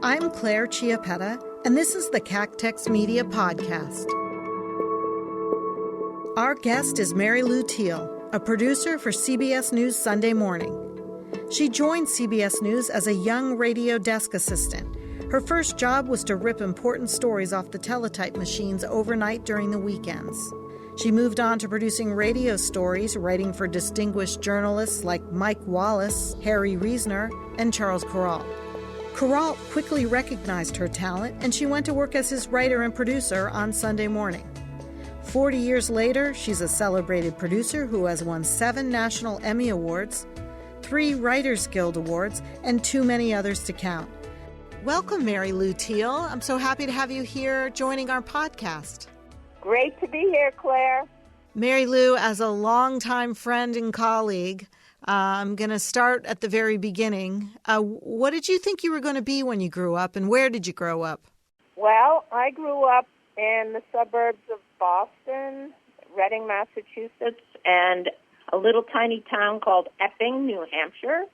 I'm Claire Chiappetta, and this is the Cactex Media Podcast. Our guest is Lou Teel, a producer for CBS News Sunday Morning. She joined CBS News as a young radio desk assistant. Her first job was to rip important stories off the teletype machines overnight during the weekends. She moved on to producing radio stories, writing for distinguished journalists like Mike Wallace, Harry Reasoner, and Charles Corral. Corral quickly recognized her talent, and she went to work as his writer and producer on Sunday Morning. 40 years later, she's a celebrated producer who has won 7 National Emmy Awards, 3 Writers Guild Awards, and too many others to count. Welcome, Lou Teel. I'm so happy to have you here joining our podcast. Great to be here, Claire. Lou, as a longtime friend and colleague, I'm going to start at the very beginning. What did you think you were going to be when you grew up, and where did you grow up? Well, I grew up in the suburbs of Boston, Reading, Massachusetts, and a little tiny town called Epping, New Hampshire.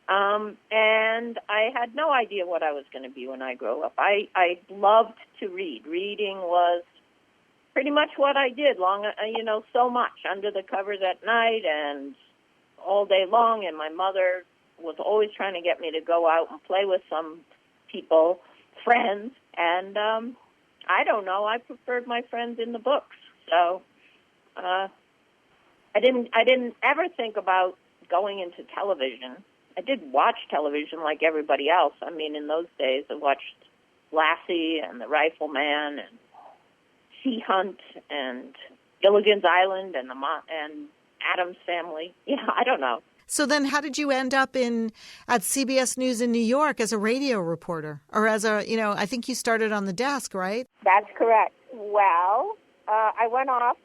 And I had no idea what I was going to be when I grew up. I loved to read. Reading was pretty much what I did so much under the covers at night and all day long. And my mother was always trying to get me to go out and play with some people, friends. And I don't know, I preferred my friends in the books. So I didn't ever think about going into television. I did watch television like everybody else. I mean, in those days, I watched Lassie and The Rifleman and Sea Hunt and Gilligan's Island and Addams Family. Yeah, I don't know. So then how did you end up at CBS News in New York as a radio reporter? Or as I think you started on the desk, right? That's correct. Well, I went off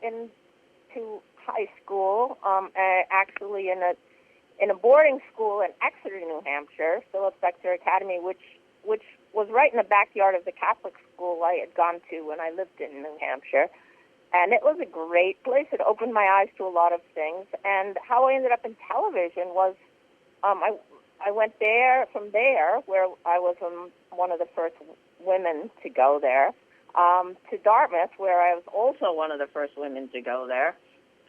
into high school, actually in a boarding school in Exeter, New Hampshire, Phillips Exeter Academy, which was right in the backyard of the Catholic school I had gone to when I lived in New Hampshire. And it was a great place. It opened my eyes to a lot of things. And how I ended up in television was I went from there, where I was one of the first women to go there, to Dartmouth, where I was also one of the first women to go there.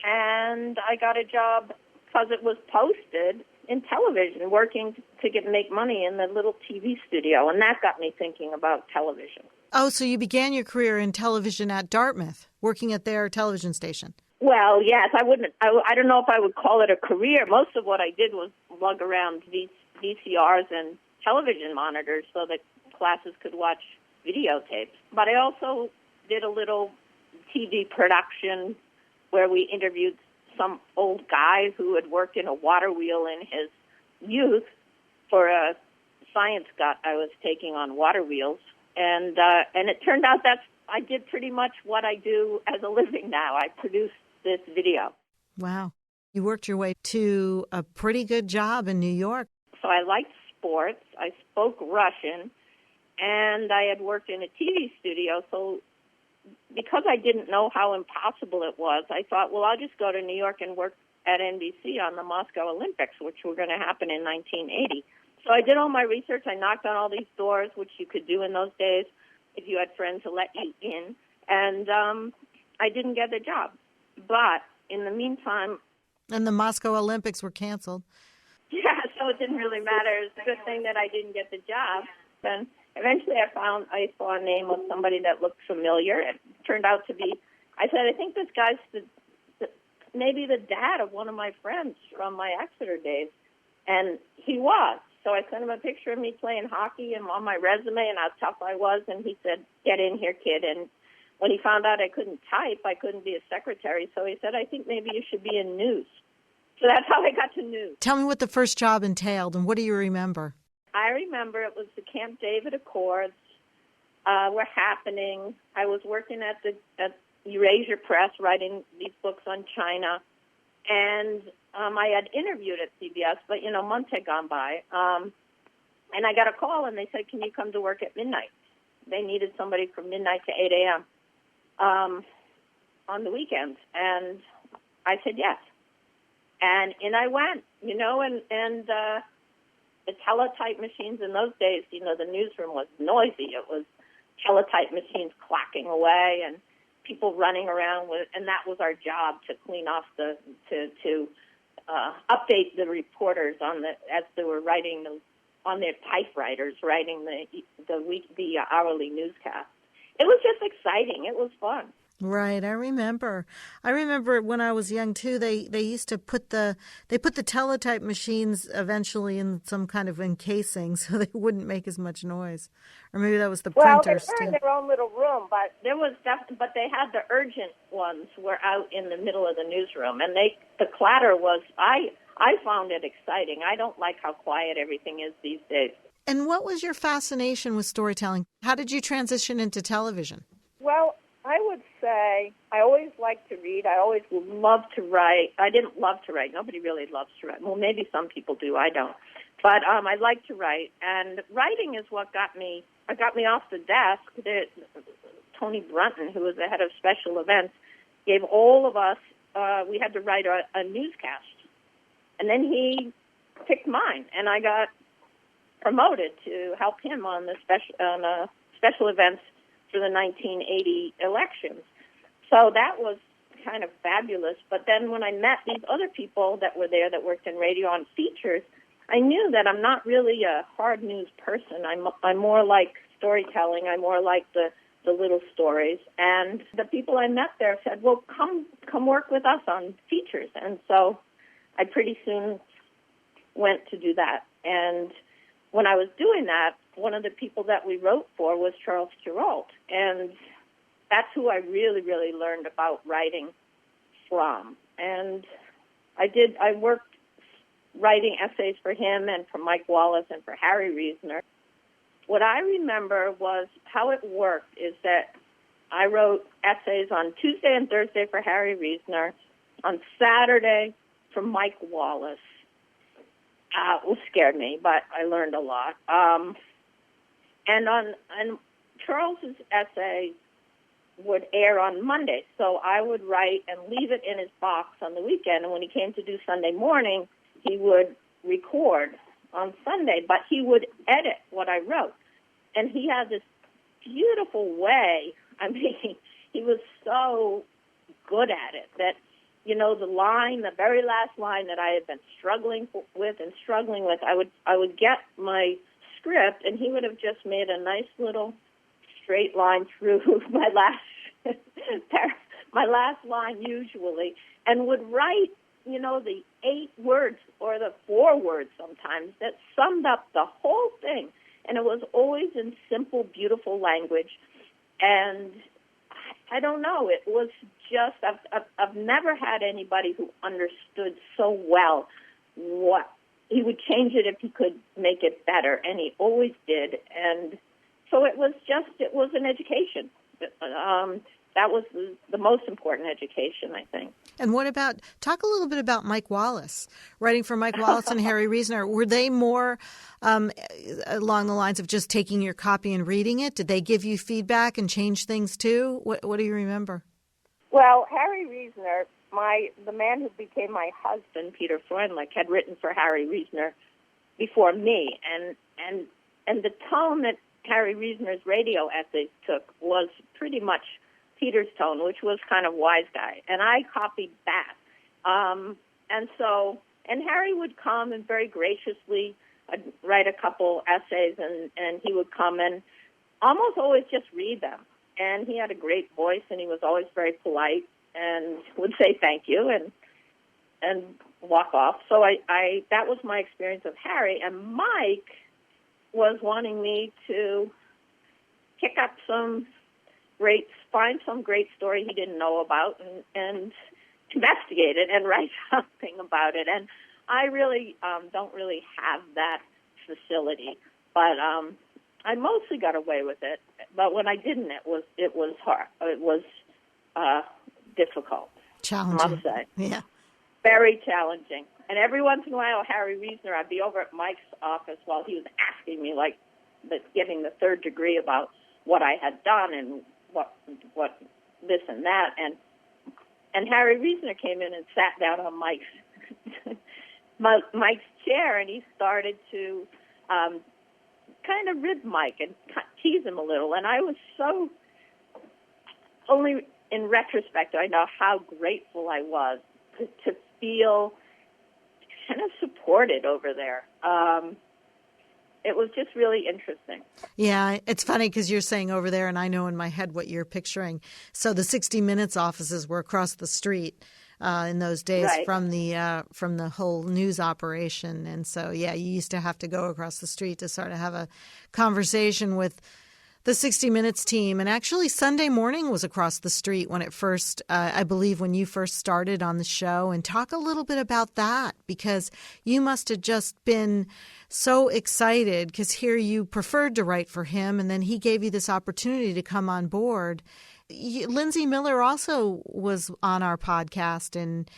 And I got a job because it was posted in television, working to make money in the little TV studio. And that got me thinking about television. Oh, so you began your career in television at Dartmouth, working at their television station. Well, yes, I don't know if I would call it a career. Most of what I did was lug around VCRs and television monitors so that classes could watch videotapes. But I also did a little TV production where we interviewed some old guy who had worked in a water wheel in his youth for a science gut I was taking on water wheels. And it turned out that I did pretty much what I do as a living now. I produced this video. Wow. You worked your way to a pretty good job in New York. So I liked sports. I spoke Russian, and I had worked in a TV studio. So because I didn't know how impossible it was, I thought, well, I'll just go to New York and work at NBC on the Moscow Olympics, which were going to happen in 1980. So I did all my research. I knocked on all these doors, which you could do in those days if you had friends who let you in. And I didn't get the job. But in the meantime... And the Moscow Olympics were canceled. Yeah, so it didn't really matter. It's a good thing that I didn't get the job. And eventually I saw a name of somebody that looked familiar. It turned out to be... I said, I think this guy's maybe the dad of one of my friends from my Exeter days. And he was. So I sent him a picture of me playing hockey and on my resume and how tough I was. And he said, get in here, kid. And when he found out I couldn't type, I couldn't be a secretary. So he said, I think maybe you should be in news. So that's how I got to news. Tell me what the first job entailed and what do you remember? I remember it was the Camp David Accords were happening. I was working at Eurasia Press writing these books on China. And I had interviewed at CBS, but, months had gone by. And I got a call, and they said, can you come to work at midnight? They needed somebody from midnight to 8 a.m. On the weekends. And I said yes. And in I went, and the teletype machines in those days, the newsroom was noisy. It was teletype machines clacking away and people running around and that was our job, to clean off to update the reporters as they were writing on their typewriters, writing the hourly newscast. It was just exciting. It was fun. Right, I remember. When I was young too. They used to put the teletype machines eventually in some kind of encasing so they wouldn't make as much noise, or maybe that was the printers they were in their own little room, but they had the urgent ones were out in the middle of the newsroom, and the clatter was. I found it exciting. I don't like how quiet everything is these days. And what was your fascination with storytelling? How did you transition into television? Well, I would say I always liked to read. I always loved to write. I didn't love to write. Nobody really loves to write. Well, maybe some people do. I don't. But I like to write. And writing is what got me off the desk. Tony Brunton, who was the head of special events, gave all of us, we had to write a newscast. And then he picked mine, and I got promoted to help him on the special events for the 1980 elections. So that was kind of fabulous. But then when I met these other people that were there that worked in radio on features, I knew that I'm not really a hard news person. I'm more like storytelling. I'm more like the little stories. And the people I met there said, well, come work with us on features. And so I pretty soon went to do that. And when I was doing that, one of the people that we wrote for was Charles Kuralt, and that's who I really, really learned about writing from. And I worked writing essays for him and for Mike Wallace and for Harry Reasoner. What I remember was how it worked is that I wrote essays on Tuesday and Thursday for Harry Reasoner, on Saturday for Mike Wallace. It scared me, but I learned a lot. And Charles's essay would air on Monday, so I would write and leave it in his box on the weekend. And when he came to do Sunday morning, he would record on Sunday, but he would edit what I wrote. And he had this beautiful way. I mean, he was so good at it that, the very last line that I had been struggling with, I would get my script, and he would have just made a nice little straight line through my last line usually, and would write, the 8 words or the 4 words sometimes that summed up the whole thing. And it was always in simple, beautiful language. And I don't know, it was just, I've never had anybody who understood so well what he would change it if he could make it better, and he always did. And so it was an education. That was the most important education, I think. And talk a little bit about Mike Wallace, writing for Mike Wallace and Harry Reasoner. Were they more along the lines of just taking your copy and reading it? Did they give you feedback and change things too? What do you remember? Well, Harry Reasoner, the man who became my husband, Peter Freundlich, had written for Harry Reasoner before me, and the tone that Harry Reasoner's radio essays took was pretty much Peter's tone, which was kind of wise guy, and I copied that. And Harry would come and very graciously write a couple essays, and he would come and almost always just read them. And he had a great voice, and he was always very polite and would say thank you and walk off. So that was my experience of Harry. And Mike was wanting me to pick up find some great story he didn't know about and investigate it and write something about it. And I really don't really have that facility, but I mostly got away with it. But when I didn't, it was hard. It was difficult. Challenging. I must say. Yeah. Very challenging. And every once in a while, Harry Reasoner, I'd be over at Mike's office while he was asking me, getting the third degree about what I had done and what this and that. And Harry Reasoner came in and sat down on Mike's Mike's chair, and he started to kind of rib Mike and tease him a little. And I was so, only in retrospect, I know how grateful I was to feel kind of supported over there. It was just really interesting. Yeah, it's funny because you're saying over there, and I know in my head what you're picturing. So the 60 Minutes offices were across the street in those days, right, from the whole news operation. And so, yeah, you used to have to go across the street to sort of have a conversation with the 60 Minutes team. And actually, Sunday Morning was across the street when it first, I believe, when you first started on the show. And talk a little bit about that, because you must have just been so excited because here you preferred to write for him, and then he gave you this opportunity to come on board. Lindsay Miller also was on our podcast and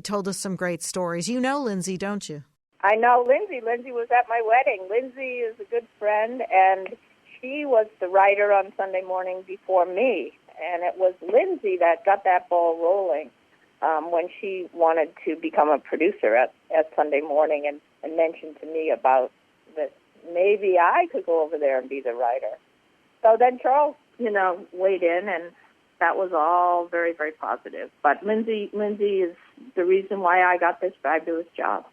told us some great stories. You know Lindsay, don't you? I know Lindsay. Lindsay was at my wedding. Lindsay is a good friend, and she was the writer on Sunday Morning before me. And it was Lindsay that got that ball rolling when she wanted to become a producer at Sunday Morning, and mentioned to me about that maybe I could go over there and be the writer. So then Charles, weighed in, and that was all very, very positive. But Lindsay is the reason why I got this fabulous job.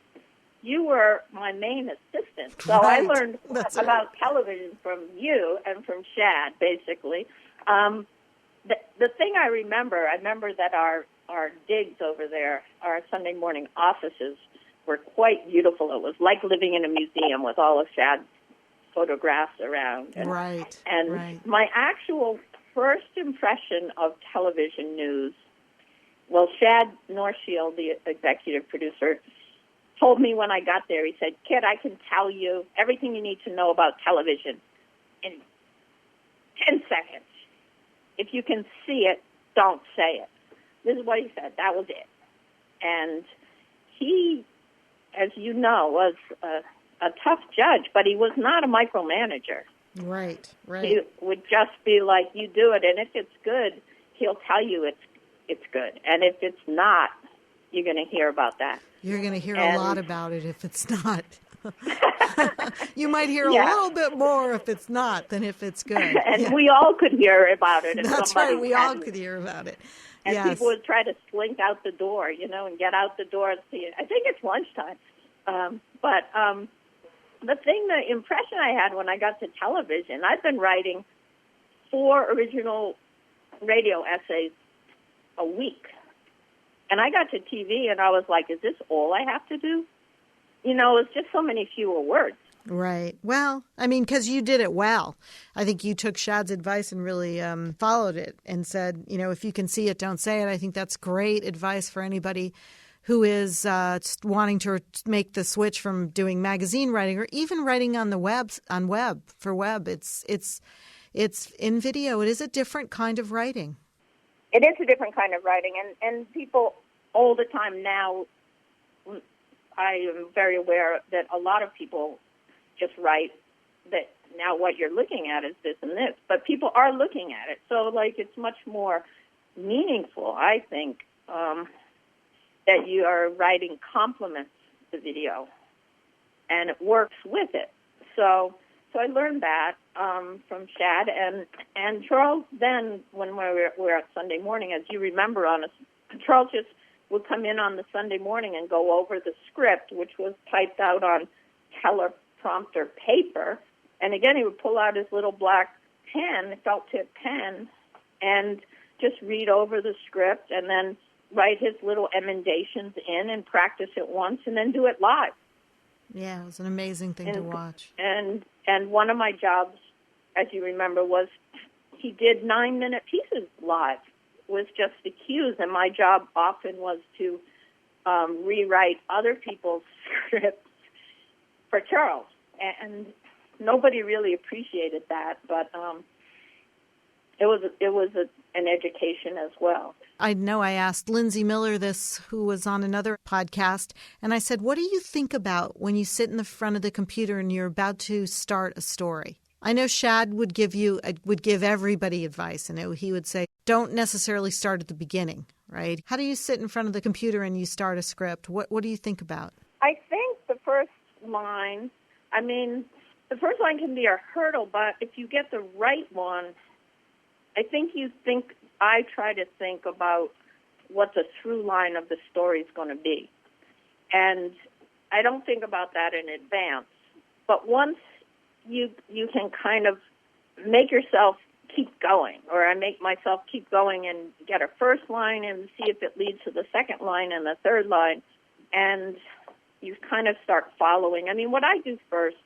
You were my main assistant, so right. I learned about television from you and from Shad, basically. The thing I remember that our digs over there, our Sunday Morning offices, were quite beautiful. It was like living in a museum with all of Shad's photographs around. And, right. My actual first impression of television news, well, Shad Norshiel, the executive producer, told me when I got there, he said, "Kid, I can tell you everything you need to know about television in 10 seconds. If you can see it, don't say it." This is what he said. That was it. And he, as you know, was a tough judge, but he was not a micromanager. Right. He would just be like, you do it, and if it's good, he'll tell you it's good. And if it's not, you're going to hear about that. You're going to hear a lot about it if it's not. You might hear a little bit more if it's not than if it's good. And we all could hear about it. That's right. We all could hear about it. And people would try to slink out the door, and get out the door and see it. I think it's lunchtime. But the impression I had when I got to television, I've been writing 4 original radio essays a week. And I got to TV and I was like, is this all I have to do? It's just so many fewer words. Right. Well, I mean, because you did it well. I think you took Shad's advice and really followed it and said, if you can see it, don't say it. I think that's great advice for anybody who is wanting to make the switch from doing magazine writing or even writing on the web. It's in video. It is a different kind of writing. It is a different kind of writing, and people all the time now, I am very aware that a lot of people just write that now what you're looking at is this and this, but people are looking at it. So, it's much more meaningful, I think, that you are writing complements the video, and it works with it. So I learned that from Shad and Charles. Then, when we were at Sunday Morning, as you remember, Charles just would come in on the Sunday Morning and go over the script, which was typed out on teleprompter paper. And again, he would pull out his little black pen, felt-tip pen, and just read over the script and then write his little emendations in and practice it once and then do it live. Yeah, it was an amazing thing to watch. And one of my jobs, as you remember, was he did 9-minute pieces live with just the cues, and my job often was to rewrite other people's scripts for Charles. And nobody really appreciated that, but it was an education as well. I know I asked Lindsay Miller this, who was on another podcast, and I said, what do you think about when you sit in the front of the computer and you're about to start a story? I know Shad would give everybody advice, and he would say, don't necessarily start at the beginning, right? How do you sit in front of the computer and you start a script? What do you think about? I think the first line, the first line can be a hurdle, but if you get the right one, I try to think about what the through line of the story is going to be. And I don't think about that in advance. But once you can kind of make yourself keep going, or I make myself keep going and get a first line and see if it leads to the second line and the third line, and you kind of start following. What I do first,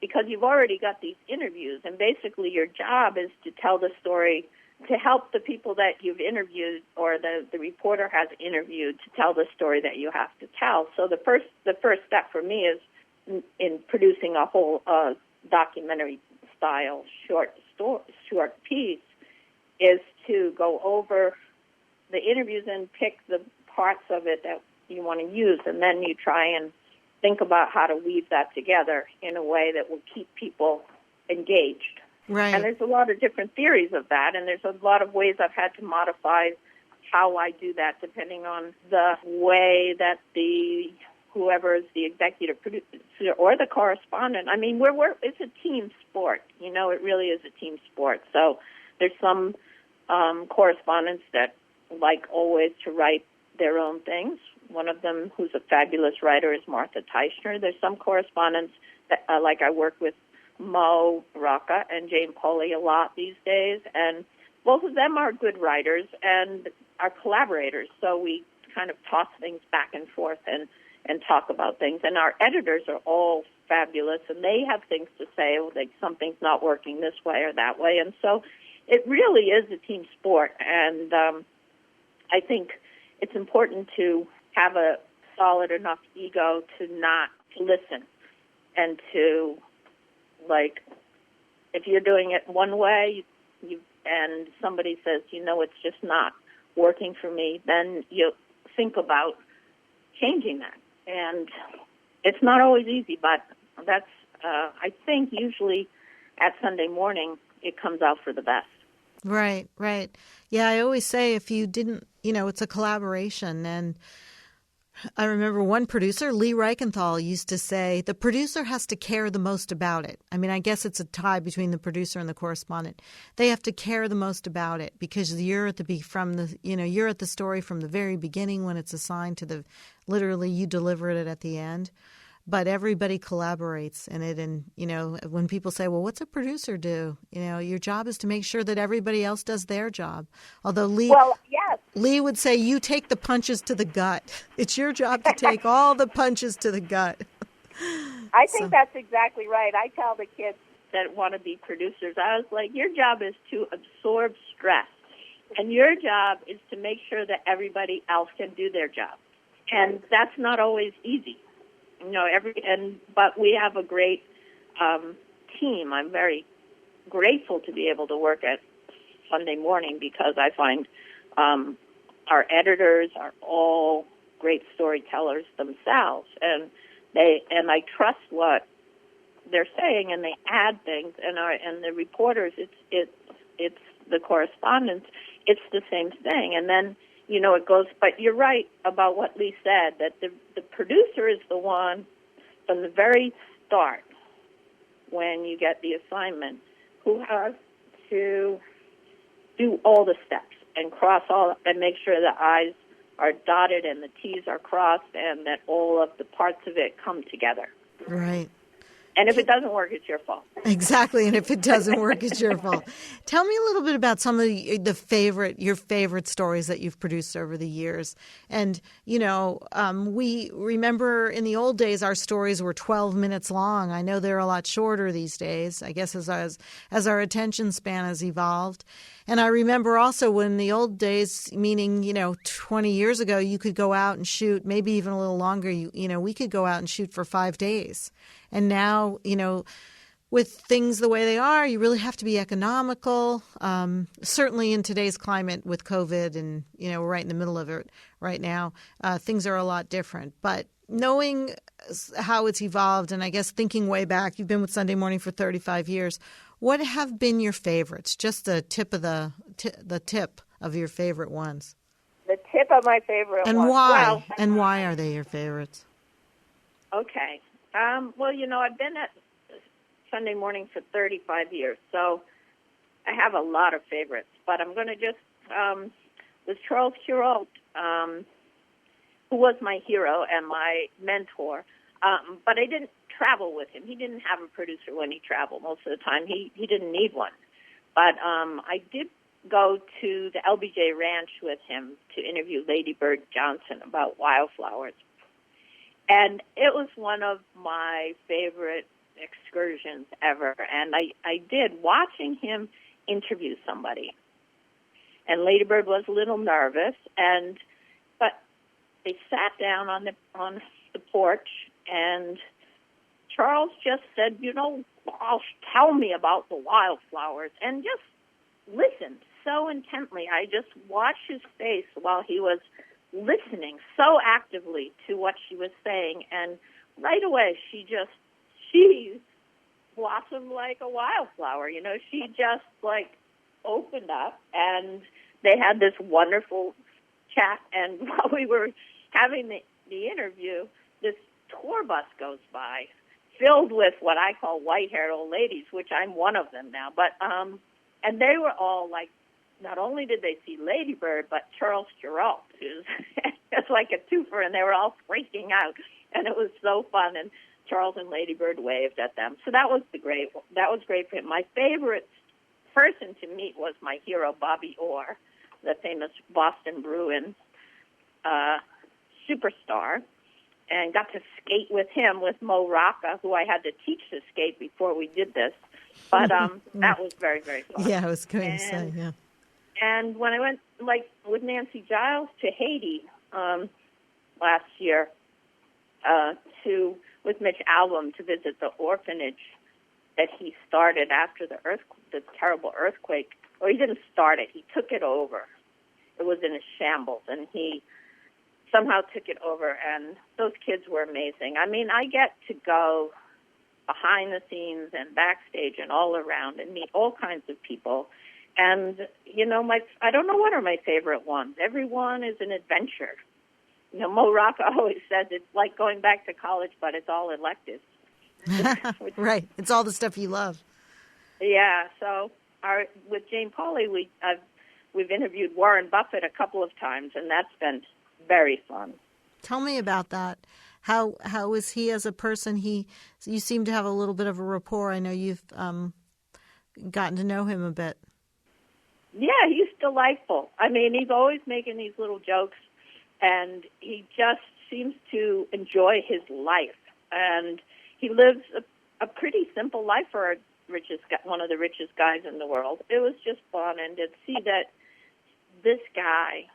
because you've already got these interviews, and basically your job is to tell the story, to help the people that you've interviewed or the reporter has interviewed to tell the story that you have to tell. So the first step for me is in producing a whole documentary-style short piece is to go over the interviews and pick the parts of it that you want to use, and then you try and think about how to weave that together in a way that will keep people engaged. Right. And there's a lot of different theories of that, and there's a lot of ways I've had to modify how I do that depending on the way that whoever is the executive producer or the correspondent. It's a team sport. It really is a team sport. So there's some correspondents that like always to write their own things. One of them, who's a fabulous writer, is Martha Teichner. There's some correspondents that, like I work with Mo Rocca and Jane Poley a lot these days, and both of them are good writers and are collaborators. So we kind of toss things back and forth and talk about things. And our editors are all fabulous, and they have things to say, like something's not working this way or that way. And so it really is a team sport, and I think it's important to have a solid enough ego to not listen and to, like, if you're doing it one way and somebody says, it's just not working for me, then you think about changing that. And it's not always easy, but that's, I think, usually at Sunday morning, it comes out for the best. Right, right. Yeah, I always say if you didn't, it's a collaboration. And I remember one producer, Lee Reichenthal, used to say the producer has to care the most about it. I guess it's a tie between the producer and the correspondent. They have to care the most about it because you're at you're at the story from the very beginning when it's assigned to literally you deliver it at the end. But everybody collaborates in it. And, when people say, well, what's a producer do? Your job is to make sure that everybody else does their job. Although Lee would say you take the punches to the gut. It's your job to take all the punches to the gut. I think that's exactly right. I tell the kids that want to be producers, I was like, your job is to absorb stress. And your job is to make sure that everybody else can do their job. And that's not always easy. But we have a great team. I'm very grateful to be able to work at Sunday Morning because I find our editors are all great storytellers themselves, and I trust what they're saying, and they add things. And the reporters, it's the correspondents, it's the same thing, and then. It goes, but you're right about what Lee said, that the producer is the one from the very start when you get the assignment who has to do all the steps and cross all and make sure the I's are dotted and the T's are crossed and that all of the parts of it come together. Right. And if it doesn't work, it's your fault. Exactly. And if it doesn't work, it's your fault. Tell me a little bit about some of your favorite stories that you've produced over the years. And, we remember in the old days, our stories were 12 minutes long. I know they're a lot shorter these days, I guess, as our attention span has evolved. And I remember also when the old days, meaning, 20 years ago, you could go out and shoot, maybe even a little longer. We could go out and shoot for 5 days. And now, with things the way they are, you really have to be economical. Certainly in today's climate with COVID and, we're right in the middle of it right now, things are a lot different. But knowing how it's evolved and I guess thinking way back, you've been with Sunday Morning for 35 years. What have been your favorites? Just the tip of the tip of your favorite ones. The tip of my favorite and ones. Why? And why are they your favorites? Okay. Well, I've been at Sunday Morning for 35 years, so I have a lot of favorites. But I'm going to just, with Charles Kuralt, who was my hero and my mentor, but I didn't travel with him. He didn't have a producer when he traveled. Most of the time, he didn't need one. But I did go to the LBJ Ranch with him to interview Lady Bird Johnson about wildflowers. And it was one of my favorite excursions ever. And I did, watching him interview somebody. And Lady Bird was a little nervous, but they sat down on the porch, and Charles just said, tell me about the wildflowers, and just listened so intently. I just watched his face while he was listening so actively to what she was saying, and right away she blossomed like a wildflower. She just opened up, and they had this wonderful chat. And while we were having the interview, this tour bus goes by filled with what I call white-haired old ladies, which I'm one of them now. But and they were all not only did they see Lady Bird, but Charles Kuralt, who's it's like a twofer, and they were all freaking out, and it was so fun. And Charles and Lady Bird waved at them, so that was great for him. My favorite person to meet was my hero, Bobby Orr, the famous Boston Bruin superstar, and got to skate with him, with Mo Rocca, who I had to teach to skate before we did this. But that was very, very fun. Yeah, I was going to say, yeah. And when I went, with Nancy Giles to Haiti last year, with Mitch Albom to visit the orphanage that he started after the terrible earthquake. Well, he didn't start it. He took it over. It was in a shambles, and he somehow took it over, and those kids were amazing. I mean, I get to go behind the scenes and backstage and all around and meet all kinds of people. And, I don't know what are my favorite ones. Every one is an adventure. Mo Rocca always says it's like going back to college, but it's all electives. Right. It's all the stuff you love. Yeah. So with Jane Pauley, we've interviewed Warren Buffett a couple of times, and that's been very fun. Tell me about that. How is he as a person? You seem to have a little bit of a rapport. I know you've gotten to know him a bit. Yeah, he's delightful. I mean, he's always making these little jokes, and he just seems to enjoy his life. And he lives a pretty simple life for one of the richest guys in the world. It was just fun, and to see that this guy,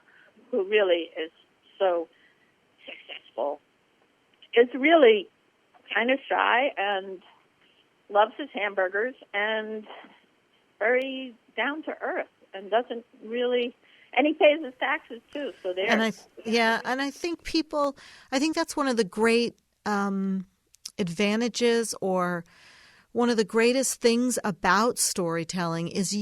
who really is so successful, is really kind of shy and loves his hamburgers and very down to earth and doesn't really, and he pays his taxes too. So there. And I think that's one of the great advantages, or one of the greatest things about storytelling is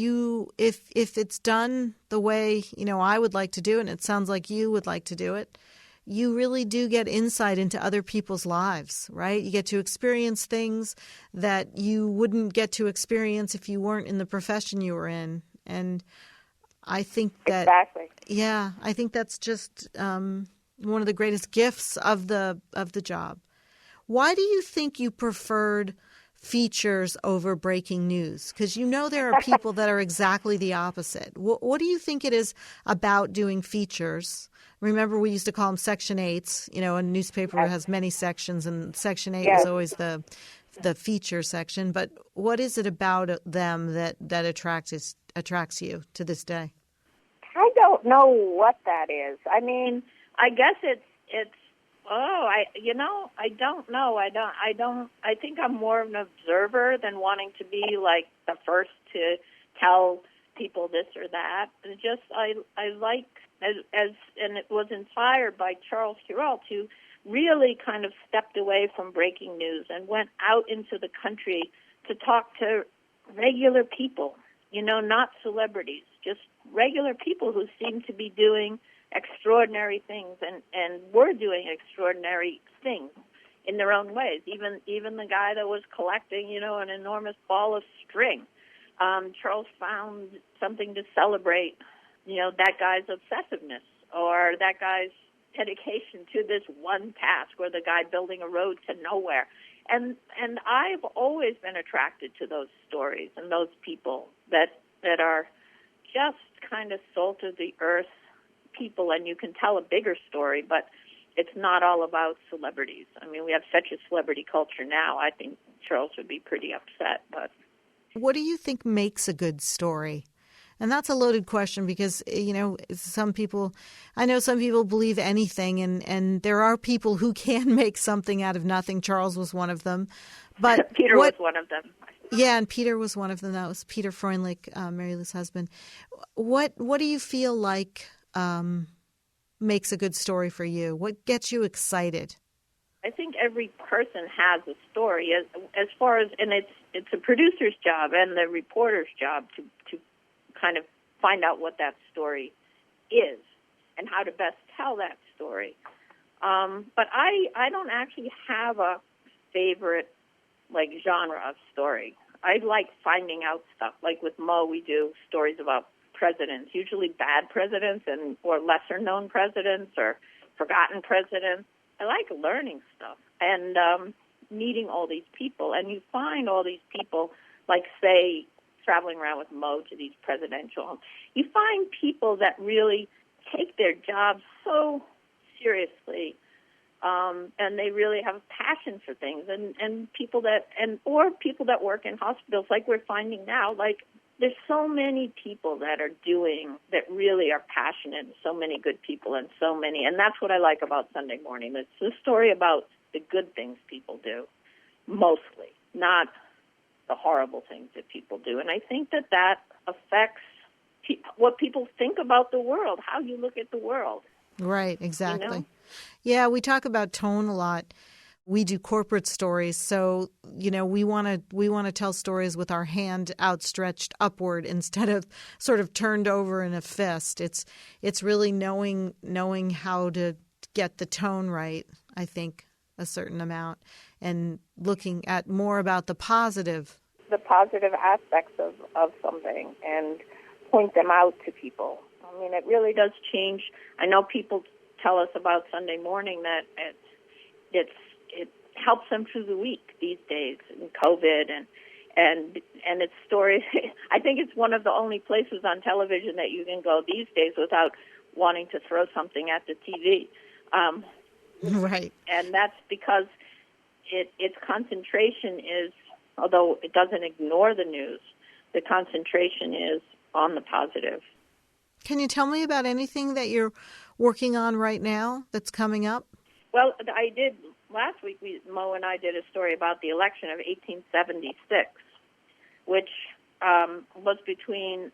if it's done the way I would like to do it, and it sounds like you would like to do it, you really do get insight into other people's lives, right? You get to experience things that you wouldn't get to experience if you weren't in the profession you were in. And I think that, exactly. Yeah, I think that's just one of the greatest gifts of the job. Why do you think you preferred features over breaking news? Because there are people that are exactly the opposite. What do you think it is about doing features? Remember, we used to call them Section 8s. A newspaper has many sections, and Section 8 was always the feature section. But what is it about them that attracts you to this day? I don't know what that is. I mean, I guess it's. I don't know. I think I'm more of an observer than wanting to be like the first to tell people this or that. And just I like and it was inspired by Charles Kuralt, who really kind of stepped away from breaking news and went out into the country to talk to regular people, not celebrities, just regular people who seem to be doing extraordinary things and were doing extraordinary things. in their own ways. Even the guy that was collecting, an enormous ball of string. Charles found something to celebrate, that guy's obsessiveness or that guy's dedication to this one task, or the guy building a road to nowhere. And I've always been attracted to those stories and those people that are just kind of salt of the earth people, and you can tell a bigger story, but it's not all about celebrities. I mean, we have such a celebrity culture now. I think Charles would be pretty upset. But what do you think makes a good story? And that's a loaded question because, some people believe anything, and there are people who can make something out of nothing. Charles was one of them. But Peter was one of them. Yeah, and Peter was one of them. That was Peter Freundlich, Mary Lou's husband. What do you feel like makes a good story for you? What gets you excited? I think every person has a story as far as, and it's a producer's job and the reporter's job to kind of find out what that story is and how to best tell that story. But I don't actually have a favorite genre of story. I like finding out stuff. Like with Mo, we do stories about presidents, usually bad presidents or lesser known presidents or forgotten presidents. I like learning stuff and meeting all these people. And you find all these people, like, say, traveling around with Mo to these presidential homes. You find people that really take their jobs so seriously, and they really have a passion for things. And people that work in hospitals, like we're finding now, like there's so many people that really are passionate, so many good people, and that's what I like about Sunday Morning. It's a story about the good things people do, mostly, not the horrible things that people do. And I think that affects what people think about the world, how you look at the world. Right, exactly. Yeah, we talk about tone a lot. We do corporate stories, so we want to tell stories with our hand outstretched upward instead of sort of turned over in a fist. It's really knowing how to get the tone right, I think, a certain amount, and looking at more about the positive aspects of something and point them out to people. I mean, it really does change. I know people tell us about Sunday Morning that it helps them through the week these days in COVID and it's stories. I think it's one of the only places on television that you can go these days without wanting to throw something at the TV. Right. And that's because its concentration is, although it doesn't ignore the news, the concentration is on the positive. Can you tell me about anything that you're working on right now that's coming up? Well, I did. Last week, Mo and I did a story about the election of 1876, which was between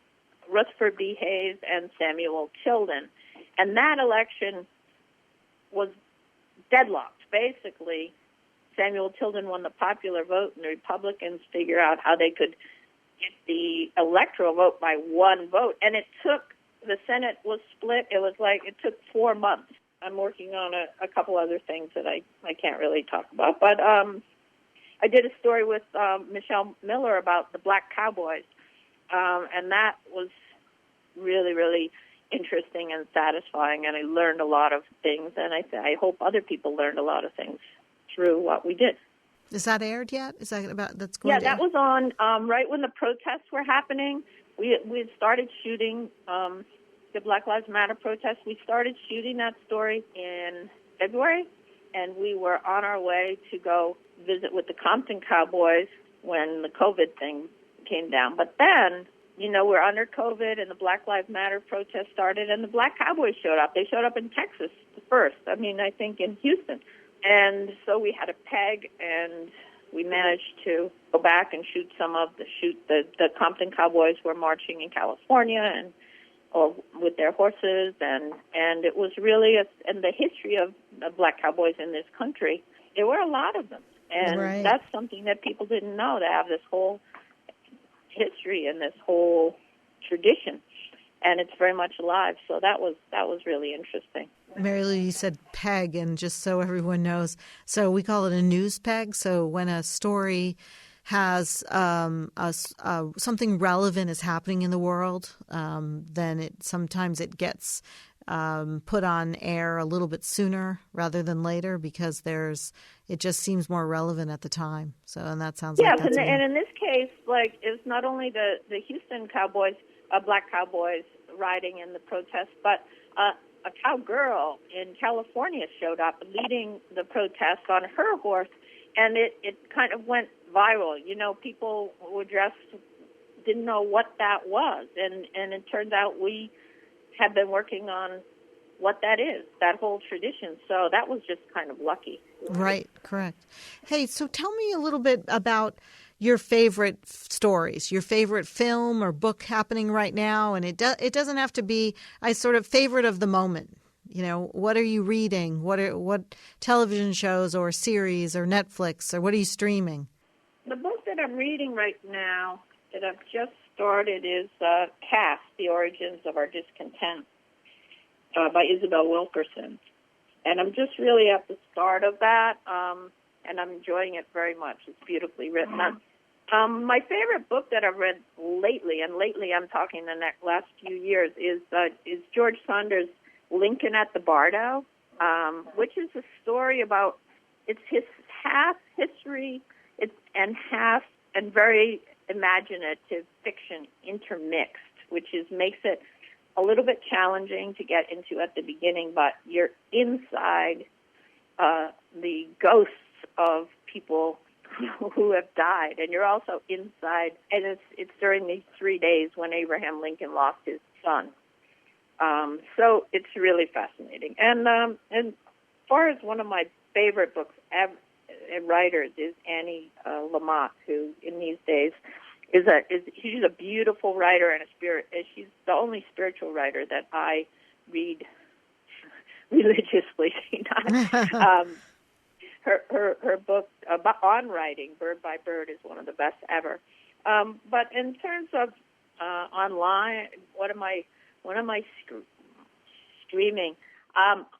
Rutherford B. Hayes and Samuel Tilden. And that election was deadlocked. Basically, Samuel Tilden won the popular vote, and the Republicans figured out how they could get the electoral vote by one vote. And the Senate was split. It took 4 months. I'm working on a couple other things that I can't really talk about. But I did a story with Michelle Miller about the Black Cowboys, and that was really, really interesting and satisfying, and I learned a lot of things, and I hope other people learned a lot of things through what we did. Is that aired yet? Is that that's going? Yeah, that was on right when the protests were happening. We started shooting the Black Lives Matter protests. We started shooting that story in February, and we were on our way to go visit with the Compton Cowboys when the COVID thing came down. But then, we're under COVID, and the Black Lives Matter protest started, and the Black Cowboys showed up. They showed up in Texas first. I think in Houston. And so we had a peg, and we managed to go back and shoot the Compton Cowboys were marching in California or with their horses, and it was really and the history of the Black Cowboys in this country. There were a lot of them, and That's something that people didn't know. They have this whole history and this whole tradition, and it's very much alive. So that was really interesting. Mary Lou, you said peg, and just so everyone knows, so we call it a news peg. So when a story has something relevant is happening in the world, then sometimes it gets put on air a little bit sooner rather than later because it just seems more relevant at the time. So, and that sounds like that's and in this case, like, it's not only the Houston Cowboys, black Cowboys riding in the protest, but a cowgirl in California showed up leading the protest on her horse, and it kind of went viral. You know, people were didn't know what that was, and it turns out we have been working on what that is, that whole tradition. So that was just kind of lucky. Right, correct. Hey, so tell me a little bit about your favorite stories, your favorite film or book happening right now. And it doesn't have to be a sort of favorite of the moment. You know, what are you reading? What television shows or series or Netflix, or what are you streaming? The book that I'm reading right now that I've just started is Caste, The Origins of Our Discontent by Isabel Wilkerson. And I'm just really at the start of that, and I'm enjoying it very much. It's beautifully written. My favorite book that I've read lately, and lately I'm talking the last few years, is George Saunders' Lincoln at the Bardo, which is a story about, it's his half history and half and very imaginative fiction intermixed, which makes it a little bit challenging to get into at the beginning, but you're inside the ghosts of people who have died, and you're also inside, and it's during these 3 days when Abraham Lincoln lost his son. So it's really fascinating. And as far as one of my favorite books writers is Annie Lamott, who in these days she's a beautiful writer and she's the only spiritual writer that I read religiously. Her book on writing, Bird by Bird, is one of the best ever. But in terms of online, what am I streaming?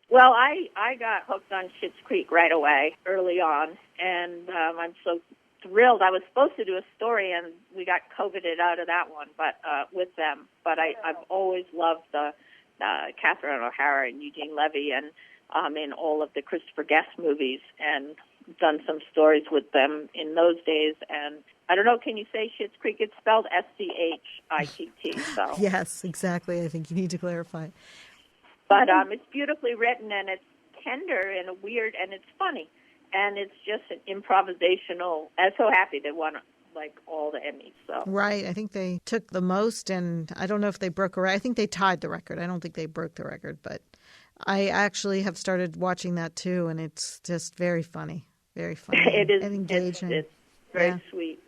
Well, I got hooked on Schitt's Creek right away, early on, and I'm so thrilled. I was supposed to do a story, and we got COVIDed out of that one, but with them. But I've always loved the Catherine O'Hara and Eugene Levy, and in all of the Christopher Guest movies, and done some stories with them in those days. And I don't know, can you say Schitt's Creek? It's spelled SCHITT. So. Yes, exactly. I think you need to clarify. But it's beautifully written, and it's tender and weird, and it's funny. And it's just an improvisational. I'm so happy they won like all the Emmys. So. Right. I think they took the most, and I don't know if they broke a record. I think they tied the record. I don't think they broke the record, but I actually have started watching that too, and it's just very funny. Very funny. It is. And engaging. It's very sweet.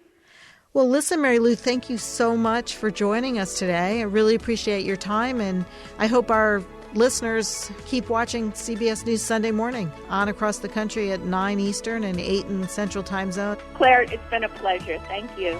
Well, listen, Mary Lou, thank you so much for joining us today. I really appreciate your time, and I hope our listeners keep watching CBS News Sunday Morning on across the country at 9 Eastern and 8 in Central Time Zone. Claire, it's been a pleasure. Thank you.